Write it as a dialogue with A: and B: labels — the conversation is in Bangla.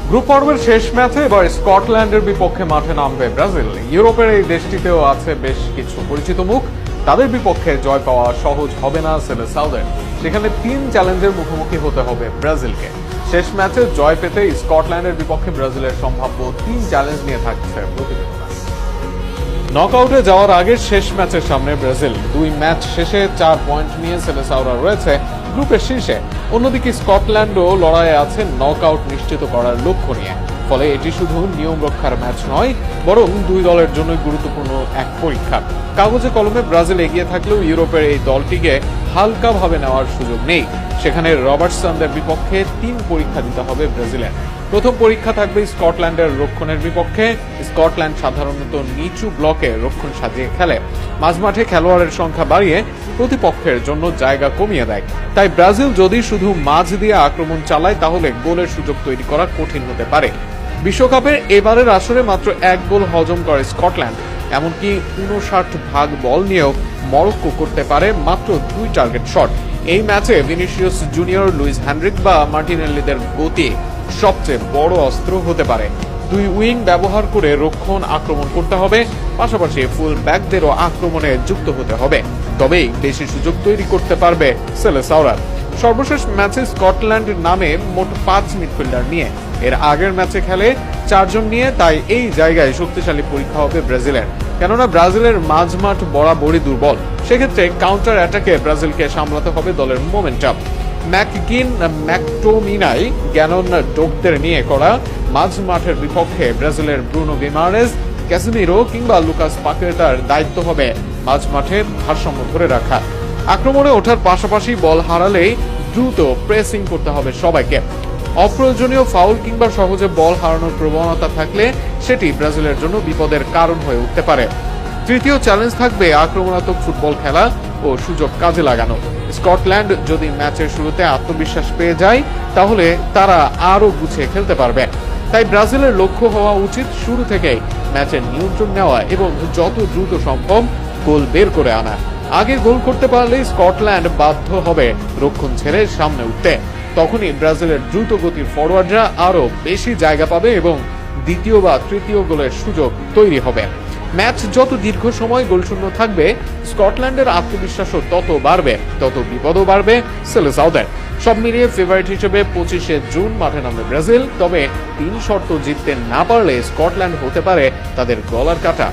A: গ্রুপ পর্বের শেষ ম্যাচে এবার স্কটল্যান্ডের বিপক্ষে মাঠে নামবে ব্রাজিল। ইউরোপের এই দেশটিতেও আছে বেশ কিছু পরিচিত মুখ। তাদের বিপক্ষে জয় পাওয়া সহজ হবে না সেলেসাওদের। সেখানে 3 চ্যালেঞ্জের মুখোমুখি হতে হবে ব্রাজিলকে। শেষ ম্যাচে জয় পেতে স্কটল্যান্ডের বিপক্ষে ব্রাজিলের সম্ভাব্য 3 চ্যালেঞ্জ নিয়ে থাকছে প্রতিবেদন। নকআউটে যাওয়ার আগে শেষ ম্যাচের সামনে ব্রাজিল 2 ম্যাচ শেষে 4 পয়েন্ট নিয়ে সেলেসাওরা রয়েছে গ্রুপের শীর্ষে। অন্যদিকে স্কটল্যান্ডও লড়াইয়ে আছে নকআউট নিশ্চিত করার লক্ষ্য নিয়ে। ফলে এটি শুধু নিয়ম রক্ষার ম্যাচ নয়, বরং দুই দলের জন্য গুরুত্বপূর্ণ এক পরীক্ষা। কাগজে কলমে ব্রাজিল এগিয়ে থাকলেও ইউরোপের এই দলটিকে হালকাভাবে নেওয়ার সুযোগ নেই। সেখানে রবার্টসনদের বিপক্ষে 3 পরীক্ষা দিতে হবে ব্রাজিলের। প্রথম পরীক্ষা থাকবে স্কটল্যান্ডের রক্ষণের বিপক্ষে। স্কটল্যান্ড সাধারণত নিচু ব্লকে রক্ষণ সাজিয়ে খেলে, মাঝমাঠে খেলোয়াড়ের সংখ্যা বাড়িয়ে প্রতিপক্ষের জন্য জায়গা কমিয়ে দেয়। তাই ব্রাজিল যদি শুধু মাঝ দিয়ে আক্রমণ চালায় তাহলে গোলের সুযোগ তৈরি করা কঠিন হতে পারে। বিশ্বকাপের এবারের আসরে মাত্র 1 গোল হজম করে স্কটল্যান্ড। এমনকি 59 বল নিয়েও মরক্কো করতে পারে মাত্র 2 টার্গেট শট। এই ম্যাচে ভিনিসিয়াস জুনিয়র, লুইস হেনরিক বা মার্টিনেল্লিদের গতি সবচেয়ে বড় অস্ত্র হতে পারে। 2 উইং ব্যবহার করে রক্ষণ আক্রমণ করতে হবে, পাশাপাশি ফুল ব্যাকদেরও আক্রমণে যুক্ত হতে হবে। তবেই বেশি সুযোগ তৈরি করতে পারবে সেলেসাওরা। সর্বশেষ ম্যাচে স্কটল্যান্ড নামে মোট 5 মিডফিল্ডার নিয়ে। এর আগের ম্যাচে খেলে 4 জন নিয়ে। তাই এই জায়গায় শক্তিশালী পরীক্ষা হবে ব্রাজিলের। কেননা ব্রাজিলের মাঝমাঠ বরাবরই দুর্বল। সেক্ষেত্রে কাউন্টার অ্যাটাকে ব্রাজিলকে সামলাতে হবে দলের মোমেন্টাম। ম্যাককিন, ম্যাকটোমিনাই, গ্যানন ডোকদের নিয়ে করা মাঝ মাঠের বিপক্ষে ব্রাজিলের ব্রুনো গিমারেজ, ক্যাসিমিরো কিংবা লুকাস পাকেটার দায়িত্ব হবে মাঝ মাঠের ভারসাম্য ধরে রাখা। আক্রমণে ওঠার পাশাপাশি বল হারালেই দ্রুত প্রেসিং করতে হবে সবাইকে। অপ্রয়োজনীয় ফাউল কিংবা সহজে বল হারানোর প্রবণতা থাকলে সেটি ব্রাজিলের জন্য বিপদের কারণ হয়ে উঠতে পারে। তৃতীয় চ্যালেঞ্জ থাকবে আক্রমণাত্মক ফুটবল খেলা ও সুযোগ কাজে লাগানো। স্কটল্যান্ড যদি ম্যাচের শুরুতে আত্মবিশ্বাস পেয়ে যায় তাহলে তারা আরো গুছিয়ে খেলতে পারবে। তাই ব্রাজিলের লক্ষ্য হওয়া উচিত শুরু থেকেই ম্যাচের নিয়ন্ত্রণ নেওয়া এবং যত দ্রুত সম্ভব গোল বের করে আনা। আগে গোল করতে পারলে স্কটল্যান্ড বাধ্য হবে রক্ষণ ছেড়ে সামনে উঠতে। তখনই ব্রাজিলের দ্রুত গতির ফরওয়ার্ডরা আরো বেশি জায়গা পাবে এবং দ্বিতীয় বা তৃতীয় গোলের সুযোগ তৈরি হবে। ম্যাচ যত দীর্ঘ সময় গোলশূন্য থাকবে, স্কটল্যান্ডের আত্মবিশ্বাসও তত বাড়বে, তত বিপদও বাড়বে সেলেসাওদের। সব মিলিয়ে ফেভারিট হিসেবে 25শে জুন মাঠে নামবে ব্রাজিল। তবে 3 শর্ত জিততে না পারলে স্কটল্যান্ড হতে পারে তাদের গলার কাটা।